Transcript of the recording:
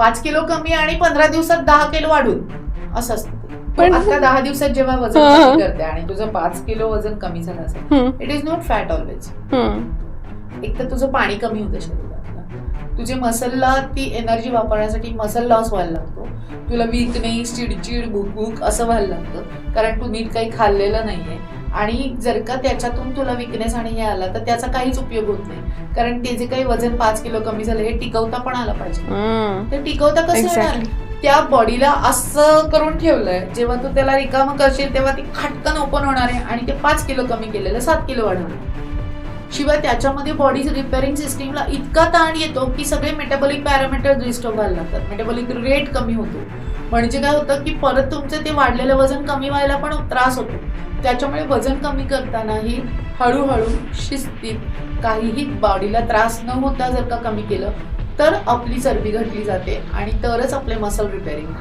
5 kilo कमी आणि 15 दिवसात 10 किलो वाढून असं असतं. पण आता 10 दिवसात जेव्हा वजन कमी करते आणि तुझं 5 किलो वजन कमी झालं असेल, it is not fat always. एक तर तुझं पाणी कमी होतं शरीरातलं, तुझे मसलला ती एनर्जी वापरण्यासाठी मसल लॉस व्हायला लागतो, तुला वीकनेस, चिडचिड, भूक असं व्हायला लागतं कारण तू नीट काही खाल्लेलं नाहीये. आणि जर का त्याच्यातून तुला विकनेस आणि हे आला तर त्याचा काहीच उपयोग होत नाही, कारण ते जे काही वजन 5 किलो कमी झालं हे टिकवता पण आलं पाहिजे. ते टिकवता कसं येणार? त्या बॉडीला असं करून ठेवलंय, जेव्हा तू त्याला रिकामं करशील तेव्हा ती खटकन ओपन होणार आहे आणि ते 5 किलो कमी केलेलं 7 किलो वाढवणार. शिवाय त्याच्यामध्ये बॉडी रिपेअरिंग सिस्टीमला इतका ताण येतो की सगळे मेटाबॉलिक पॅरामीटर डिस्टर्ब व्हायला लागतात, मेटाबॉलिक रेट कमी होतो. म्हणजे काय होतं की परत तुमचं ते वाढलेलं वजन कमी व्हायला पण त्रास होतो. त्याच्यामुळे वजन कमी करतानाही हळूहळू शिस्तीत काहीही बॉडीला त्रास न होता जर का कमी केलं तर आपली चरबी घटली जाते आणि तरच आपले मसल रिपेअरिंग.